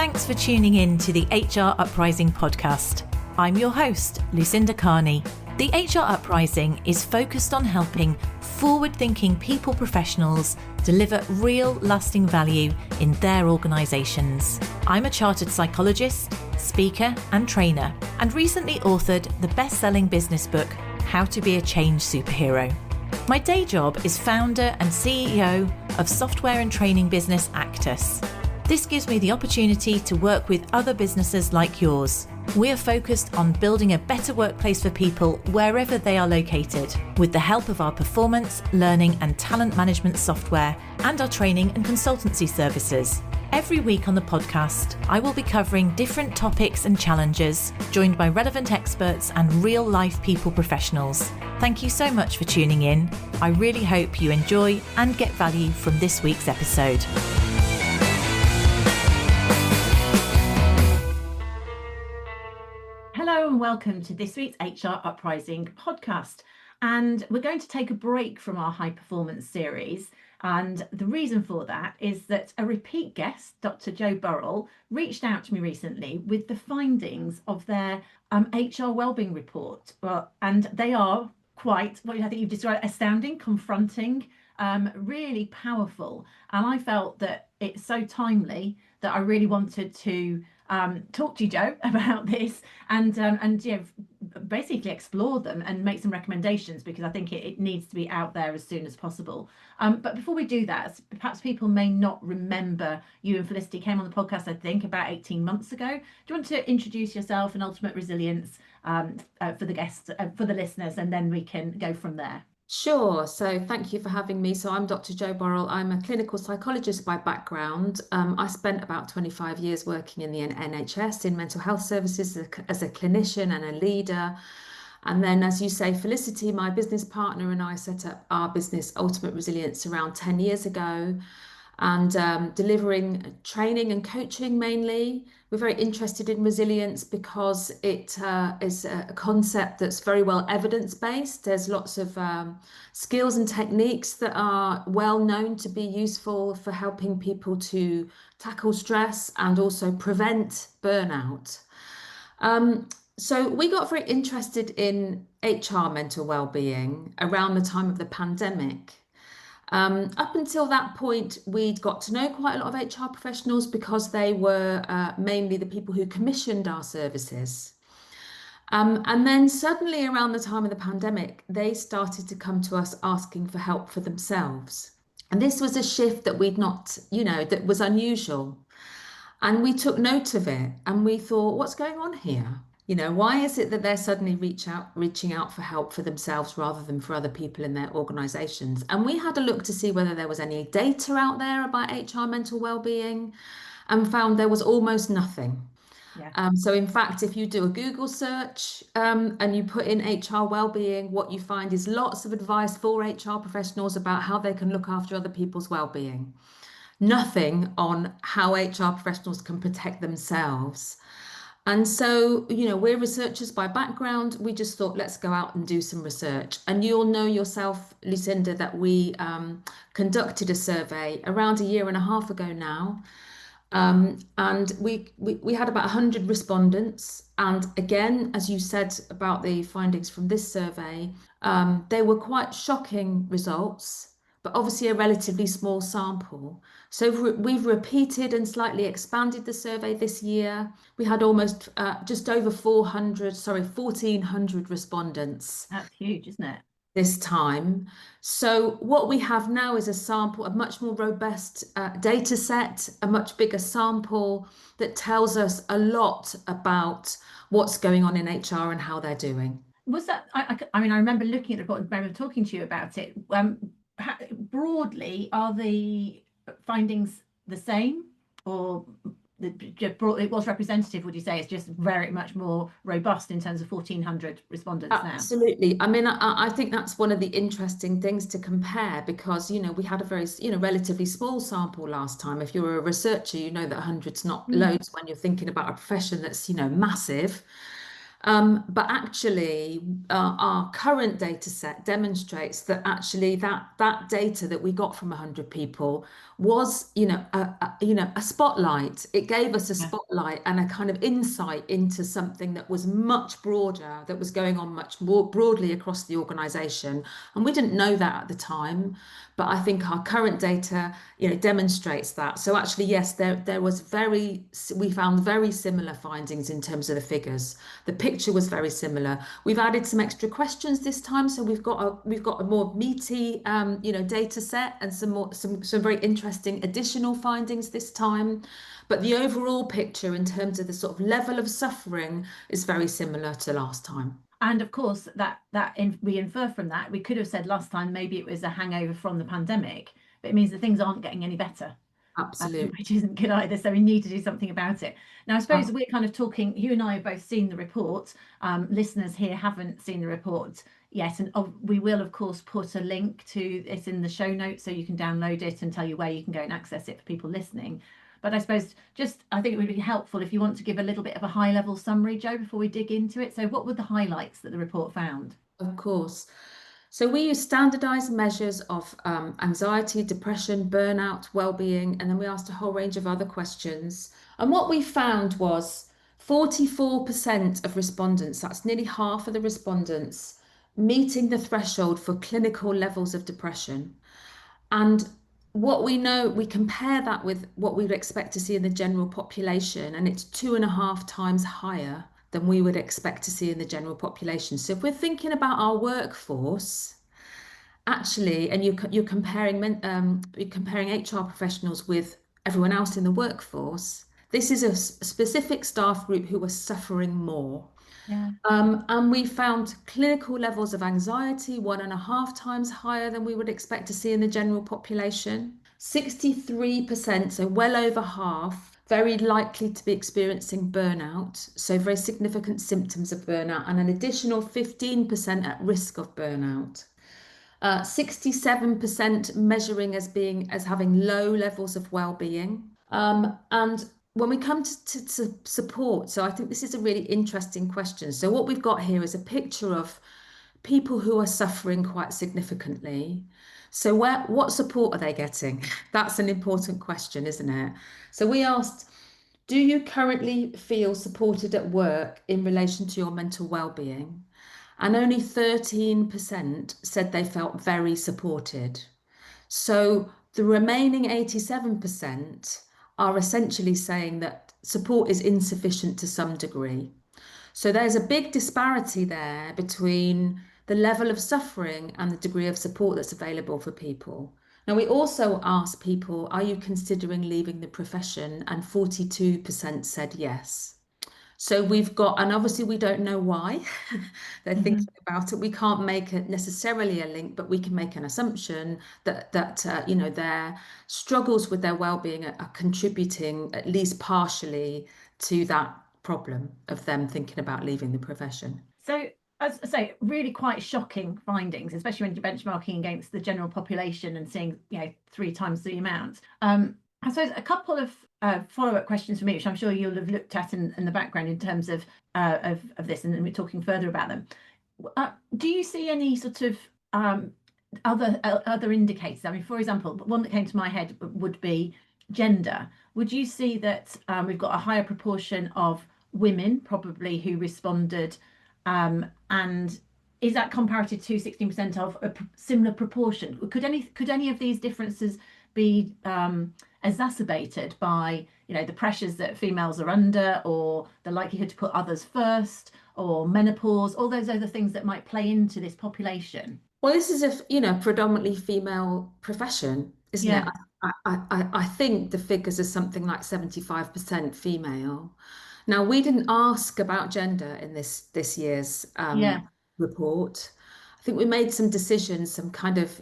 Thanks for tuning in to the HR Uprising podcast. I'm your host, Lucinda. The HR Uprising is focused on helping forward-thinking people professionals deliver real lasting value in their organisations. I'm a chartered psychologist, speaker and trainer, and recently authored the best-selling business book, How to Be a Change Superhero. My day job is founder and CEO of software and training business Actus. This gives me the opportunity to work with other businesses like yours. We are focused on building a better workplace for people wherever they are located, with the help of our performance, learning and talent management software and our training and consultancy services. Every week on the podcast, I will be covering different topics and challenges, joined by relevant experts and real-life people professionals. Thank you so much for tuning in. I really hope you enjoy and get value from this week's episode. Hello and welcome to this week's HR Uprising podcast. And we're going to take a break from our high performance series. And the reason for that is that a repeat guest, Dr. Jo Burrell, reached out to me recently with the findings of their HR Wellbeing Report. And they are quite, what I think you've described, astounding, confronting, really powerful. And I felt that it's so timely that I really wanted to talk to you, Jo, about this and basically explore them and make some recommendations, because I think it needs to be out there as soon as possible. But before we do that, perhaps people may not remember you and Felicity came on the podcast, I think, about 18 months ago. Do you want to introduce yourself and Ultimate Resilience for the guests, for the listeners, and then we can go from there? Sure. So thank you for having me. So I'm Dr. Jo Burrell. I'm a clinical psychologist by background. I spent about 25 years working in the NHS in mental health services as a clinician and a leader. And then, as you say, Felicity, my business partner, and I set up our business Ultimate Resilience around 10 years ago, and delivering training and coaching mainly. We're very interested in resilience because it is a concept that's very well evidence-based. There's lots of skills and techniques that are well known to be useful for helping people to tackle stress and also prevent burnout. So we got very interested in HR mental well-being around the time of the pandemic. Up until that point, we'd got to know quite a lot of HR professionals because they were mainly the people who commissioned our services. And then suddenly around the time of the pandemic, they started to come to us asking for help for themselves. And this was a shift that we'd not, that was unusual. And we took note of it and we thought, what's going on here? Why is it that they're suddenly reaching out for help for themselves rather than for other people in their organisations? And we had a look to see whether there was any data out there about HR mental well-being, and found there was almost nothing. Yeah. So in fact, if you do a Google search and you put in HR well-being, what you find is lots of advice for HR professionals about how they can look after other people's well-being. Nothing on how HR professionals can protect themselves. And so, we're researchers by background. We just thought, let's go out and do some research. And you'll know yourself, Lucinda, that we conducted a survey around a year and a half ago now. And we had about 100 respondents. And again, as you said about the findings from this survey, they were quite shocking results, but obviously a relatively small sample. So we've repeated and slightly expanded the survey this year. We had almost just over 1,400 respondents. That's huge, isn't it? This time. So what we have now is a sample, a much more robust data set, a much bigger sample that tells us a lot about what's going on in HR and how they're doing. Was that, I remember looking at the report and remember talking to you about it. Broadly, are the findings the same, or it was representative? Would you say it's just very much more robust in terms of 1,400 respondents now? Absolutely. I think that's one of the interesting things to compare, because we had a very relatively small sample last time. If you're a researcher, you know that 100's not loads when you're thinking about a profession that's massive. But actually, our current data set demonstrates that actually that data that we got from 100 people was, a spotlight. It gave us a Yeah. spotlight and a kind of insight into something that was much broader, that was going on much more broadly across the organisation. And we didn't know that at the time, but I think our current data, demonstrates that. So actually, yes, we found very similar findings in terms of the figures. The picture was very similar. We've added some extra questions this time, so we've got a more meaty, data set and some very interesting additional findings this time. But the overall picture in terms of the sort of level of suffering is very similar to last time. And of course, we infer from that, we could have said last time maybe it was a hangover from the pandemic, but it means that things aren't getting any better. Absolutely. Which isn't good either. So we need to do something about it. Now, I suppose we're kind of talking, you and I have both seen the report. Listeners here haven't seen the report yet. And we will, of course, put a link to it in the show notes so you can download it and tell you where you can go and access it for people listening. But I suppose I think it would be helpful if you want to give a little bit of a high level summary, Jo, before we dig into it. So what were the highlights that the report found? Of course. So we use standardized measures of anxiety, depression, burnout, well-being, and then we asked a whole range of other questions. And what we found was 44% of respondents, that's nearly half of the respondents, meeting the threshold for clinical levels of depression. And what we know, we compare that with what we would expect to see in the general population, and it's 2.5 times higher than we would expect to see in the general population. So if we're thinking about our workforce, actually, and you're comparing HR professionals with everyone else in the workforce, this is a specific staff group who are suffering more. Yeah. And we found clinical levels of anxiety 1.5 times higher than we would expect to see in the general population. 63%, so well over half, very likely to be experiencing burnout, so very significant symptoms of burnout, and an additional 15% at risk of burnout. 67% measuring as having low levels of well-being. And when we come to support, so I think this is a really interesting question. So what we've got here is a picture of people who are suffering quite significantly. So what support are they getting? That's an important question, isn't it? So we asked, do you currently feel supported at work in relation to your mental well-being? And only 13% said they felt very supported. So the remaining 87% are essentially saying that support is insufficient to some degree. So there's a big disparity there between the level of suffering and the degree of support that's available for people. Now, we also asked people, are you considering leaving the profession? And 42% said yes. So we've got, and obviously we don't know why they're thinking about it. We can't make it necessarily a link, but we can make an assumption that their struggles with their well-being are contributing at least partially to that problem of them thinking about leaving the profession. So, as I say, really quite shocking findings, especially when you're benchmarking against the general population and seeing, 3 times the amount. I suppose a couple of follow-up questions for me, which I'm sure you'll have looked at in the background in terms of this, and then we're talking further about them. Do you see any sort of other indicators? I mean, for example, one that came to my head would be gender. Would you see that we've got a higher proportion of women probably who responded, and is that comparative to 16% of a similar proportion? Could any of these differences be exacerbated by the pressures that females are under, or the likelihood to put others first, or menopause, all those other things that might play into this population? Well, this is a predominantly female profession, isn't Yeah. it? I think the figures are something like 75% female. Now, we didn't ask about gender in this year's Yeah. report. I think we made some decisions, some kind of,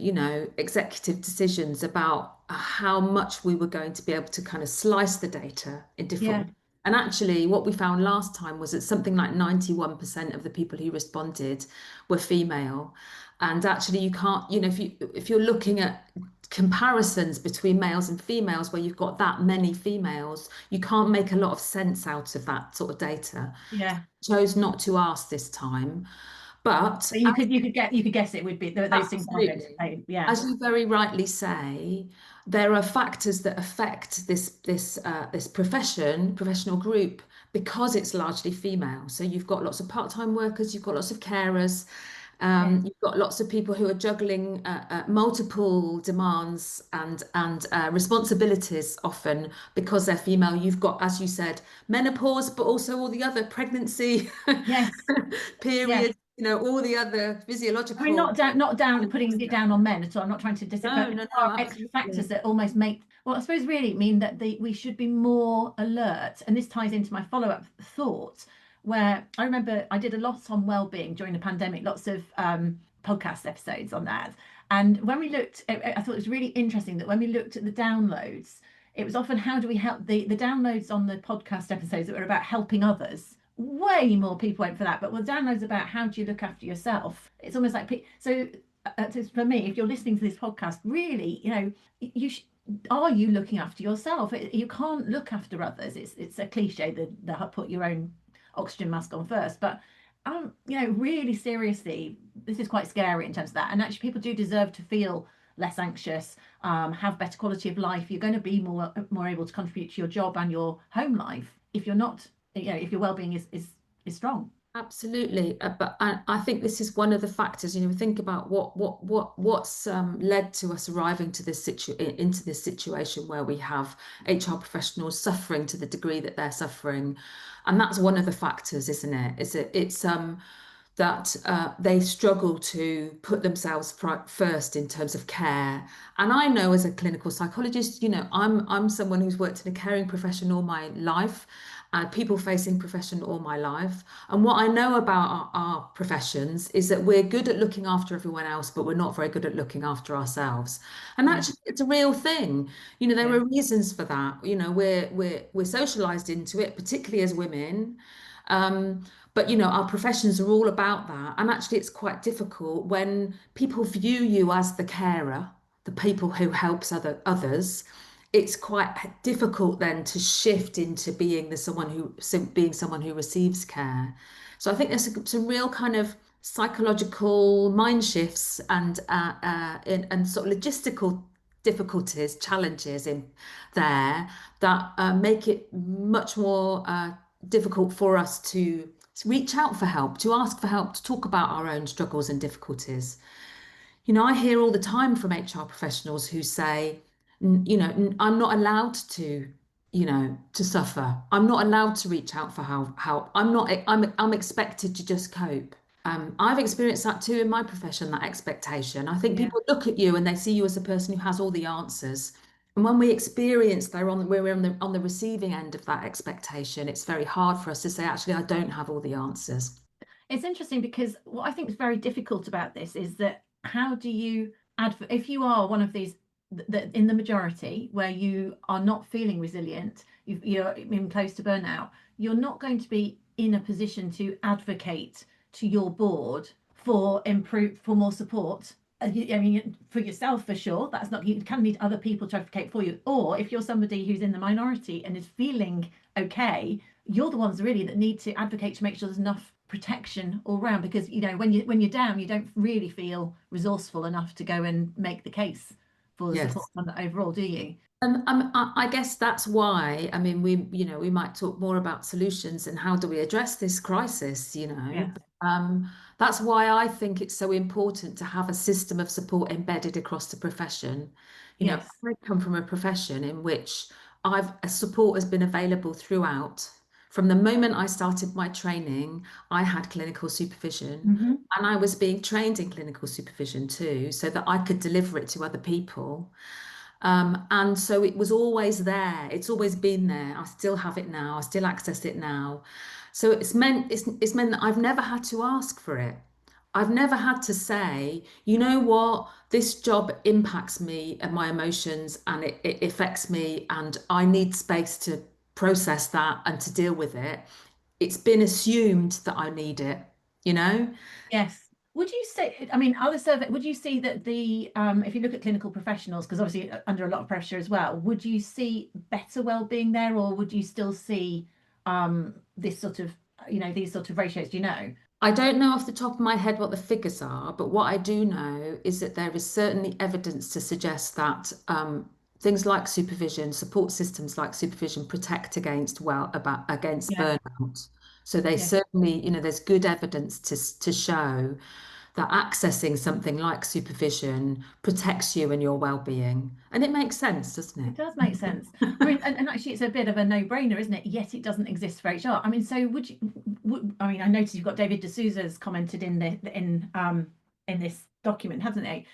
executive decisions about how much we were going to be able to kind of slice the data in different. Yeah. And actually, what we found last time was that something like 91% of the people who responded were female. And actually, you can't, if you're looking at comparisons between males and females where you've got that many females, you can't make a lot of sense out of that sort of data. Yeah. Chose not to ask this time, but But you could guess it would be those things are going to absolutely, play. Yeah. as you very rightly say, there are factors that affect this professional group because it's largely female. So you've got lots of part-time workers, you've got lots of carers, Yeah. you've got lots of people who are juggling multiple demands and responsibilities often because they're female. You've got, as you said, menopause, but also all the other pregnancy Yes. Yes. periods, all the other I mean, physiological. not down putting it down on men at all. I'm not trying to dis it, No, but no, there no, are extra factors absolutely. that almost make, well, I suppose really mean that we should be more alert. And this ties into my follow-up thought, where I remember I did a lot on well-being during the pandemic, lots of podcast episodes on that. And when we looked, I thought it was really interesting that when we looked at the downloads, it was often how do we help the downloads on the podcast episodes that were about helping others. Way more people went for that, but with downloads about how do you look after yourself, it's almost like so. For me, if you're listening to this podcast, really, you are you looking after yourself? You can't look after others. It's a cliche that put your own oxygen mask on first, but really seriously, this is quite scary in terms of that. And actually, people do deserve to feel less anxious, have better quality of life. You're going to be more able to contribute to your job and your home life if you're not, if your well-being is strong. Absolutely, but I think this is one of the factors. Think about what's led to us arriving to into this situation where we have HR professionals suffering to the degree that they're suffering, and that's one of the factors, isn't it? It's that they struggle to put themselves first in terms of care. And I know as a clinical psychologist, I'm someone who's worked in a caring profession all my life, people-facing profession all my life. And what I know about our professions is that we're good at looking after everyone else, but we're not very good at looking after ourselves. And Yeah. actually, it's a real thing. There Yeah. are reasons for that. We're socialized into it, particularly as women. But our professions are all about that. And actually, it's quite difficult when people view you as the carer, the people who helps others. It's quite difficult then to shift into being someone who receives care. So I think there's some real kind of psychological mind shifts and sort of logistical difficulties, challenges in there that make it much more difficult for us to reach out for help, to ask for help, to talk about our own struggles and difficulties. I hear all the time from HR professionals who say, I'm not allowed to suffer. I'm not allowed to reach out for help. I'm expected to just cope. I've experienced that too in my profession, that expectation. I think Yeah. people look at you and they see you as a person who has all the answers. And when we experience we're on the receiving end of that expectation, it's very hard for us to say, actually, I don't have all the answers. It's interesting because what I think is very difficult about this is that how do you if you are one of these that in the majority where you are not feeling resilient, you're in close to burnout, you're not going to be in a position to advocate to your board for more support. I mean, for yourself for sure. That's not, you can need other people to advocate for you. Or if you're somebody who's in the minority and is feeling okay, you're the ones really that need to advocate to make sure there's enough protection all around, because when you're down, you don't really feel resourceful enough to go and make the case for the support Yes. fund overall, do you? I guess that's why, I mean, we might talk more about solutions and how do we address this crisis. Yes. That's why I think it's so important to have a system of support embedded across the profession. Yes. I come from a profession in which support has been available throughout. From the moment I started my training, I had clinical supervision Hmm. and I was being trained in clinical supervision too, so that I could deliver it to other people. And so it was always there. It's always been there. I still have it now. I still access it now. So it's meant that I've never had to ask for it. I've never had to say, you know what, this job impacts me and my emotions and it affects me and I need space to process that and to deal with it. It's been assumed that I need it, you know? Yes. Would you say, I mean, other survey, would you see that the, if you look at clinical professionals, because obviously under a lot of pressure as well, would you see better well-being there, or would you still see this sort of, these sort of ratios? Do you know? I don't know off the top of my head what the figures are, but what I do know is that there is certainly evidence to suggest that things like supervision, support systems like supervision, protect against Yeah, burnout. So they yeah. certainly, there's good evidence to show that accessing something like supervision protects you and your well-being. And it makes sense, doesn't It it? does make sense. I mean, and actually, it's a bit of a no-brainer, isn't it? Yet it doesn't exist for HR. I mean, so I mean, I noticed you've got David D'Souza's commented in this document, hasn't he?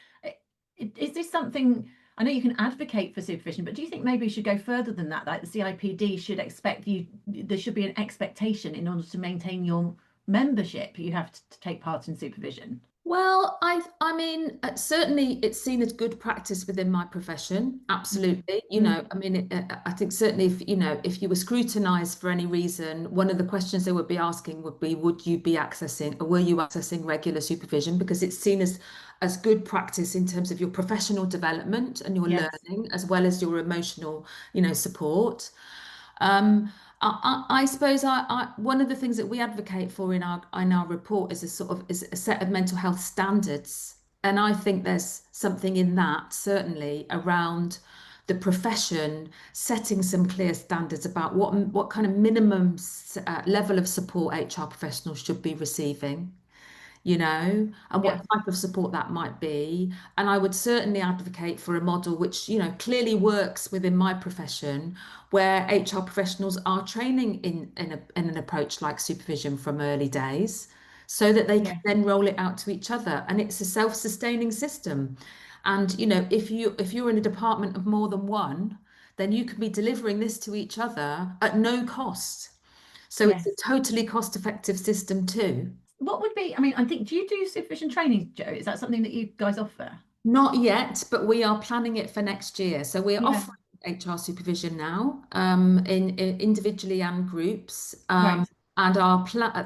Is this something? I know you can advocate for supervision, but do you think maybe we should go further than that? Like the CIPD should expect you. There should be an expectation in order to maintain your membership. You have to take part in supervision. Well, I mean, certainly it's seen as good practice within my profession. Absolutely. Mm. I mean, I think certainly if you were scrutinized for any reason, one of the questions they would be asking would be, would you be accessing or were you accessing regular supervision? Because it's seen as good practice in terms of your professional development and your Yes. learning, as well as your emotional, support. Um, I suppose one of the things that we advocate for in our report is a set of mental health standards, and I think there's something in that certainly around the profession setting some clear standards about what kind of minimum level of support HR professionals should be receiving, and what Yeah. type of support that might be. And I would certainly advocate for a model which, clearly works within my profession, where HR professionals are training in an approach like supervision from early days, so that they can Yeah. then roll it out to each other. And it's a self-sustaining system. And, if you're in a department of more than one, then you can be delivering this to each other at no cost. So it's a Yes. totally cost-effective system too. What would be, I mean, I think, do you do supervision training, Joe? Is that something that you guys offer? Not yet, but we are planning it for next year. So we're Yeah. offering HR supervision now, in individually and groups. Right. And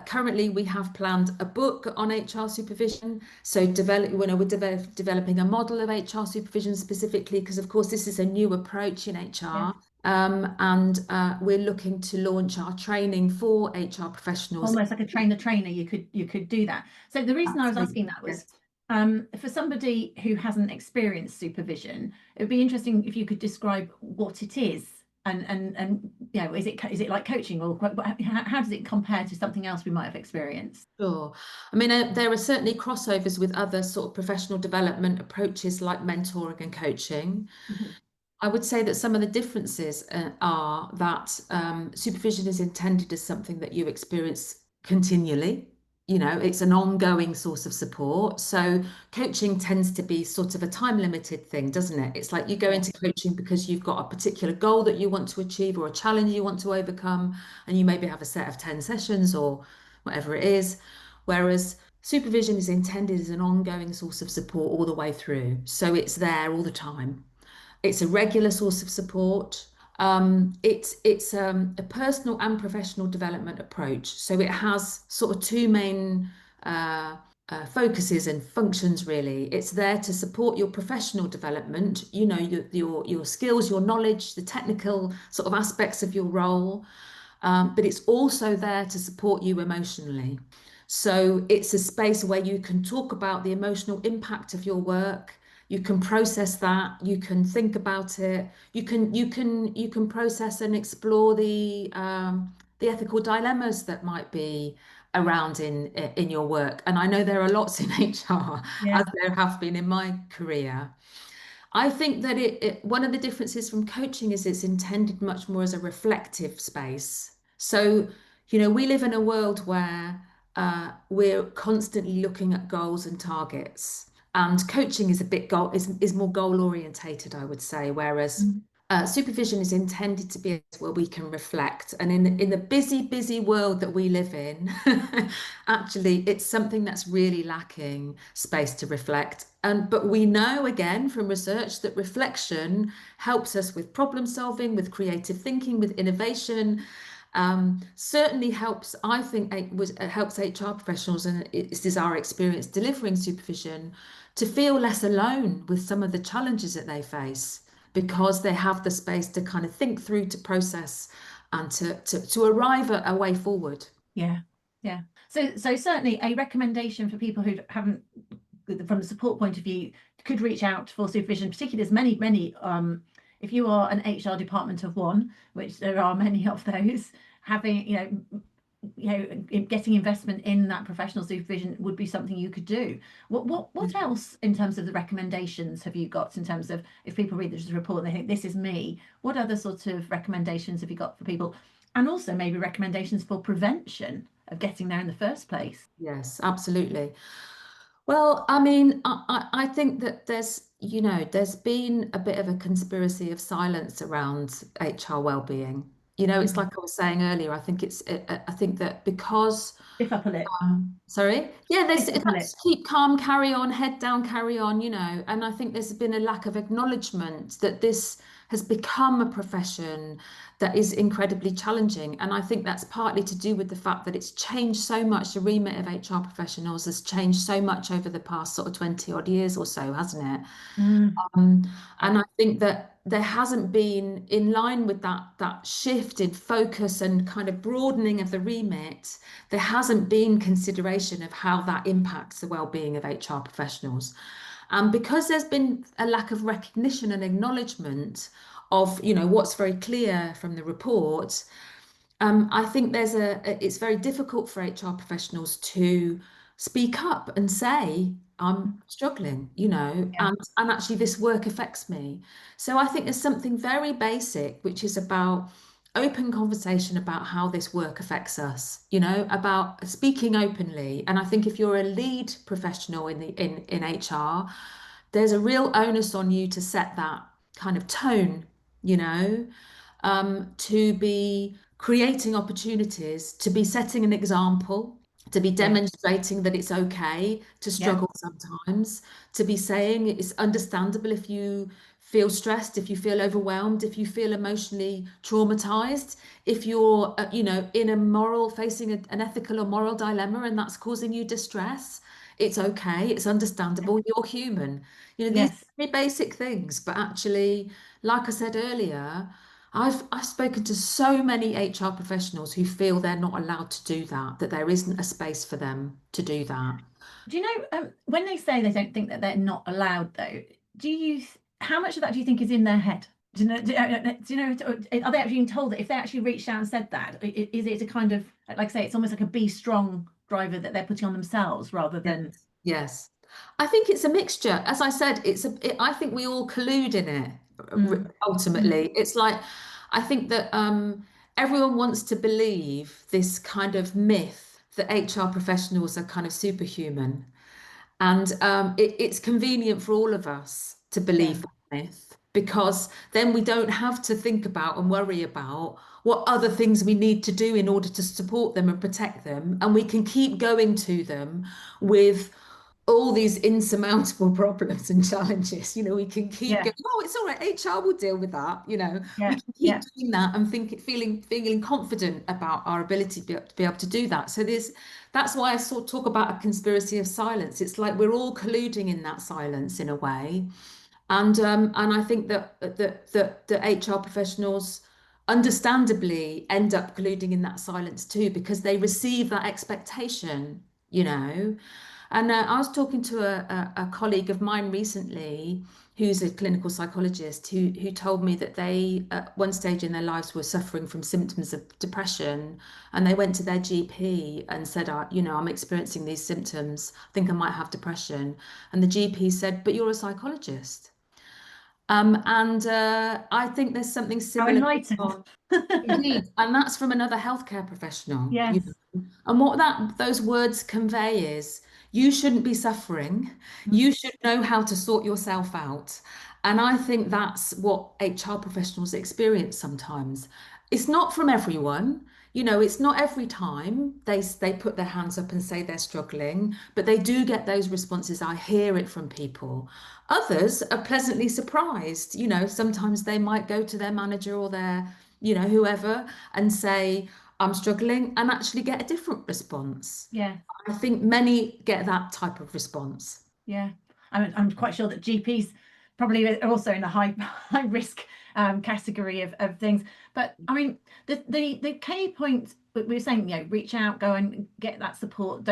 currently we have planned a book on HR supervision. So developing a model of HR supervision specifically, because of course this is a new approach in Yeah. HR. And we're looking to launch our training for HR professionals. Almost like a train the trainer, you could do that. So the reason I was Absolutely. asking that was Yes. for somebody who hasn't experienced supervision, it would be interesting if you could describe what it is and is it like coaching, or how does it compare to something else we might have experienced? Sure. I mean, there are certainly crossovers with other sort of professional development approaches like mentoring and coaching. Mhm. I would say that some of the differences are that supervision is intended as something that you experience continually. It's an ongoing source of support. So coaching tends to be sort of a time limited thing, doesn't it? It's like you go Yeah. into coaching because you've got a particular goal that you want to achieve or a challenge you want to overcome, and you maybe have a set of 10 sessions or whatever it is. Whereas supervision is intended as an ongoing source of support all the way through. So it's there all the time. It's a regular source of support. It's a personal and professional development approach. So it has sort of two main focuses and functions really. It's there to support your professional development, your skills, your knowledge, the technical sort of aspects of your role. But it's also there to support you emotionally. So it's a space where you can talk about the emotional impact of your work. You can process that. You can think about it. You can process and explore the ethical dilemmas that might be around in your work. And I know there are lots in HR, as Yeah. there have been in my career. I think that one of the differences from coaching is it's intended much more as a reflective space. So, we live in a world where we're constantly looking at goals and targets, and coaching is a bit is more goal orientated, I would say, whereas Mm. supervision is intended to be where we can reflect. And in the busy world that we live in, actually, it's something that's really lacking space to reflect. But we know again from research that reflection helps us with problem solving, with creative thinking, with innovation. certainly helps, I think it helps HR professionals, and this is our experience delivering supervision, to feel less alone with some of the challenges that they face, because they have the space to kind of think through, to process, and to arrive at a way forward. Yeah, yeah. So certainly a recommendation for people who haven't, from the support point of view, could reach out for supervision, particularly there's many, if you are an HR department of one, which there are many of those, having, getting investment in that professional supervision would be something you could do. What else in terms of the recommendations have you got, in terms of, if people read this report and they think this is me, what other sort of recommendations have you got for people? And also maybe recommendations for prevention of getting there in the first place. Yes, absolutely. Well, I mean, I think that there's been a bit of a conspiracy of silence around HR wellbeing. It's like I was saying earlier, I think I think that because Lift up a lip. Sorry? Yeah, Lift up a lip. that's keep calm, carry on, head down, carry on, and I think there's been a lack of acknowledgement that this has become a profession that is incredibly challenging. And I think that's partly to do with the fact that it's changed so much. The remit of HR professionals has changed so much over the past sort of 20 odd years or so, hasn't it? And I think that there hasn't been, in line with that shift in focus and kind of broadening of the remit, there hasn't been consideration of how that impacts the well-being of HR professionals. And because there's been a lack of recognition and acknowledgement of, what's very clear from the report, I think it's very difficult for HR professionals to speak up and say, I'm struggling, and actually this work affects me. So I think there's something very basic, which is about open conversation about how this work affects us, about speaking openly. And I think if you're a lead professional in HR, there's a real onus on you to set that kind of tone, to be creating opportunities, to be setting an example, to be demonstrating that it's okay to struggle sometimes, to be saying it's understandable if you feel stressed, if you feel overwhelmed, if you feel emotionally traumatized, if you're, in facing an ethical or moral dilemma and that's causing you distress. It's okay, it's understandable, you're human. These are very basic things, but actually, like I said earlier, I've spoken to so many HR professionals who feel they're not allowed to do that there isn't a space for them to do that. Do you know, when they say they don't think that they're not allowed, though, how much of that do you think is in their head? Do you know, are they actually being told that if they actually reached out and said that, is it a kind of, like I say, it's almost like a be strong driver that they're putting on themselves rather than... Yes. I think it's a mixture. As I said, I think we all collude in it. Ultimately, it's like, I think that everyone wants to believe this kind of myth that HR professionals are kind of superhuman, and it's convenient for all of us to believe that myth, because then we don't have to think about and worry about what other things we need to do in order to support them and protect them, and we can keep going to them with all these insurmountable problems and challenges. We can keep going, oh, it's all right, HR will deal with that. We can keep doing that and feeling confident about our ability to be able to do that. So that's why I sort of talk about a conspiracy of silence. It's like we're all colluding in that silence in a way. And I think that the HR professionals understandably end up colluding in that silence too, because they receive that expectation, And I was talking to a colleague of mine recently who's a clinical psychologist who told me that they, at one stage in their lives, were suffering from symptoms of depression, and they went to their GP and said, I'm experiencing these symptoms. I think I might have depression. And the GP said, but you're a psychologist. I think there's something similar. How enlightened. Indeed, and that's from another healthcare professional. Yes. And what those words convey is, you shouldn't be suffering. You should know how to sort yourself out. And I think that's what HR professionals experience sometimes. It's not from everyone. It's not every time they put their hands up and say they're struggling, but they do get those responses. I hear it from people. Others are pleasantly surprised. Sometimes they might go to their manager or their you know, whoever, and say, I'm struggling, and actually get a different response. Yeah. I think many get that type of response. Yeah. I'm quite sure that GPs probably are also in a high risk category of things. But I mean, the key point we were saying, you know, reach out, go and get that support.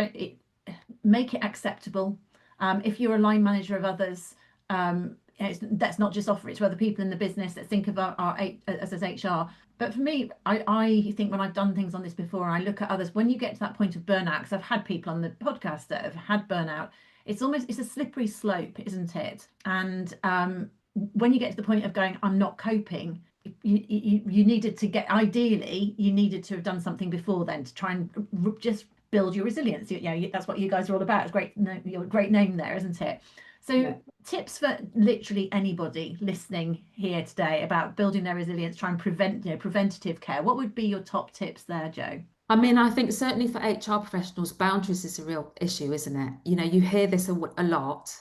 Make it acceptable. If you're a line manager of others, let's not just offer it to other people in the business. Let's think of our as HR. But for me, I think when I've done things on this before, I look at others, when you get to that point of burnout, because I've had people on the podcast that have had burnout, it's a slippery slope, isn't it? And when you get to the point of going, I'm not coping, you needed to ideally, you needed to have done something before then to try and just build your resilience. You know, that's what you guys are all about. It's great, your great name there, isn't it? So yeah. Tips for literally anybody listening here today about building their resilience, try and prevent, you know, preventative care. What would be your top tips there, Jo? I mean, I think certainly for HR professionals, boundaries is a real issue, isn't it? You know, you hear this a lot.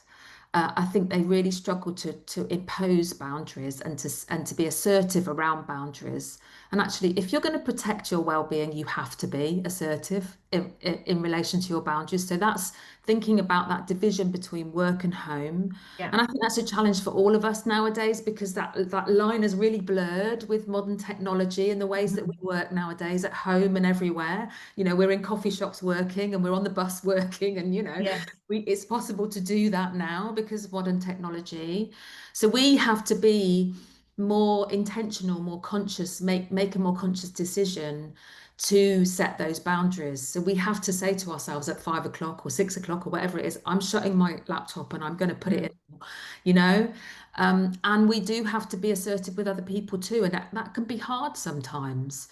I think they really struggle to impose boundaries and to be assertive around boundaries. And actually, if you're going to protect your well-being, you have to be assertive in relation to your boundaries. So that's thinking about that division between work and home. Yeah. And I think that's a challenge for all of us nowadays, because that line is really blurred with modern technology and the ways that we work nowadays at home and everywhere. You know, we're in coffee shops working, and we're on the bus working, and, you know, yeah. It's possible to do that now because of modern technology. So we have to be more intentional, more conscious, make a more conscious decision to set those boundaries. So we have to say to ourselves at 5 o'clock or 6 o'clock or whatever it is, I'm shutting my laptop and I'm going to put it in, you know. And we do have to be assertive with other people too, and that can be hard sometimes.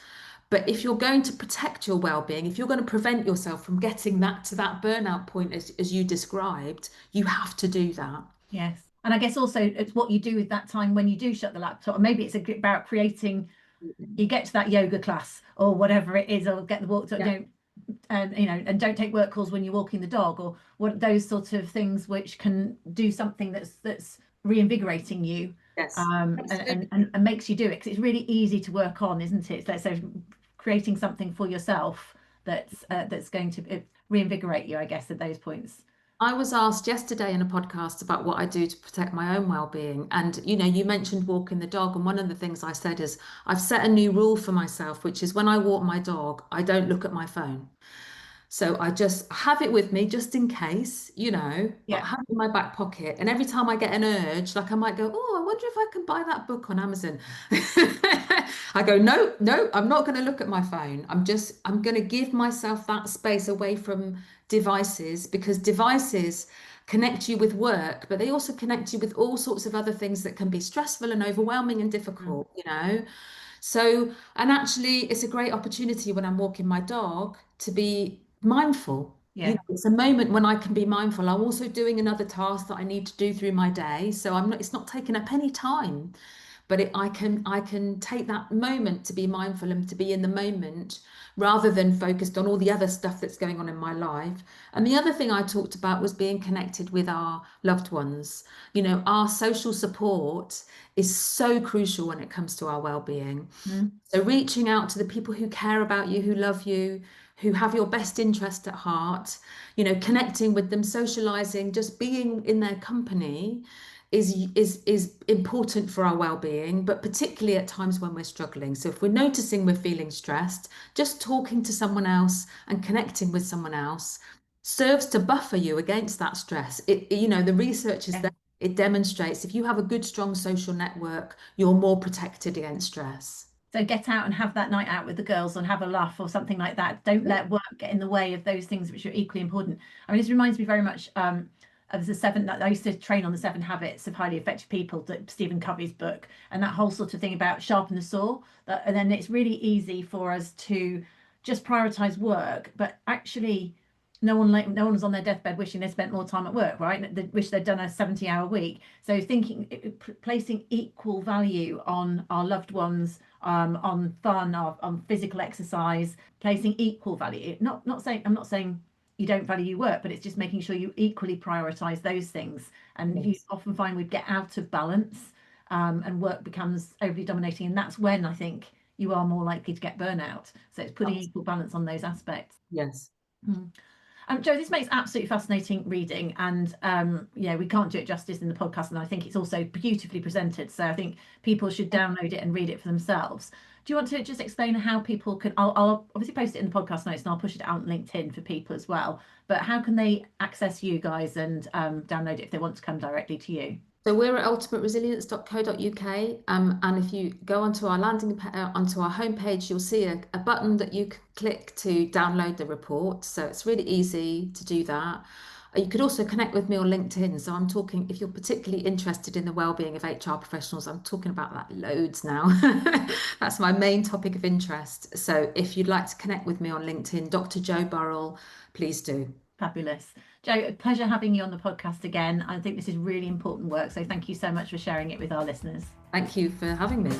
But if you're going to protect your well-being, if you're going to prevent yourself from getting to that burnout point as you described, you have to do that. Yes. And I guess also it's what you do with that time when you do shut the laptop. Or maybe it's about creating, you get to that yoga class or whatever it is, or get the walk, Yeah. you know, and don't take work calls when you're walking the dog, or what, those sort of things which can do something that's reinvigorating you. Yes. And makes you do it, because it's really easy to work on, isn't it? So creating something for yourself that's going to reinvigorate you, I guess, at those points. I was asked yesterday in a podcast about what I do to protect my own well-being. And, you know, you mentioned walking the dog. And one of the things I said is I've set a new rule for myself, which is when I walk my dog, I don't look at my phone. So I just have it with me just in case, you know, Yeah. I have it in my back pocket. And every time I get an urge, like I might go, oh, I wonder if I can buy that book on Amazon. I go, no, I'm not going to look at my phone. I'm going to give myself that space away from devices, because devices connect you with work, but they also connect you with all sorts of other things that can be stressful and overwhelming and difficult, you know. So, and actually, it's a great opportunity when I'm walking my dog to be mindful. Yeah. You know, it's a moment when I can be mindful. I'm also doing another task that I need to do through my day, so it's not taking up any time, but I can take that moment to be mindful and to be in the moment, rather than focused on all the other stuff that's going on in my life. And the other thing I talked about was being connected with our loved ones. You know, our social support is so crucial when it comes to our well-being. So reaching out to the people who care about you, who love you, who have your best interest at heart, you know, connecting with them, socializing, just being in their company is important for our well-being, but particularly at times when we're struggling. So if we're noticing we're feeling stressed, just talking to someone else and connecting with someone else serves to buffer you against that stress. You know, the research is that it demonstrates if you have a good, strong social network, you're more protected against stress. So get out and have that night out with the girls and have a laugh or something like that. Don't let work get in the way of those things which are equally important. I mean, this reminds me very much of the seven. I used to train on the 7 Habits of Highly Effective People, Stephen Covey's book, and that whole sort of thing about sharpen the saw. And then it's really easy for us to just prioritize work, but actually no one was on their deathbed wishing they spent more time at work, right? They wish they'd done a 70-hour week. So placing equal value on our loved ones, on fun, on physical exercise, placing equal value. I'm not saying you don't value work, but it's just making sure you equally prioritize those things. And you often find we get out of balance, and work becomes overly dominating, and that's when I think you are more likely to get burnout. So it's putting equal balance on those aspects. Yes. Jo, this makes absolutely fascinating reading, and we can't do it justice in the podcast, and I think it's also beautifully presented, so I think people should download it and read it for themselves. Do you want to just explain how people can, I'll obviously post it in the podcast notes and I'll push it out on LinkedIn for people as well, but how can they access you guys and download it if they want to come directly to you? So we're at ultimateresilience.co.uk, and if you go onto our onto our homepage, you'll see a button that you can click to download the report. So it's really easy to do that. You could also connect with me on LinkedIn. So I'm talking, if you're particularly interested in the well-being of HR professionals, I'm talking about that loads now. That's my main topic of interest. So if you'd like to connect with me on LinkedIn, Dr. Jo Burrell, please do. Fabulous. Jo, a pleasure having you on the podcast again. I think this is really important work, so thank you so much for sharing it with our listeners. Thank you for having me.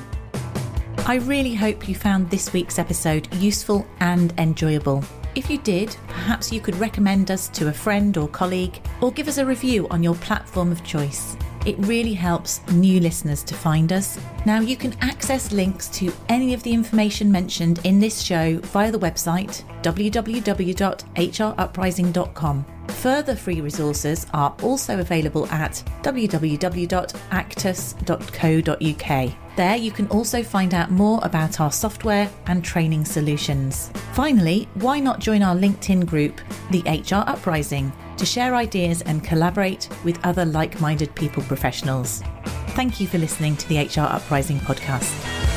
I really hope you found this week's episode useful and enjoyable. If you did, perhaps you could recommend us to a friend or colleague, or give us a review on your platform of choice. It really helps new listeners to find us. Now you can access links to any of the information mentioned in this show via the website www.hruprising.com. Further free resources are also available at www.actus.co.uk. There you can also find out more about our software and training solutions. Finally, why not join our LinkedIn group, the HR Uprising, to share ideas and collaborate with other like-minded people professionals. Thank you for listening to the HR Uprising podcast.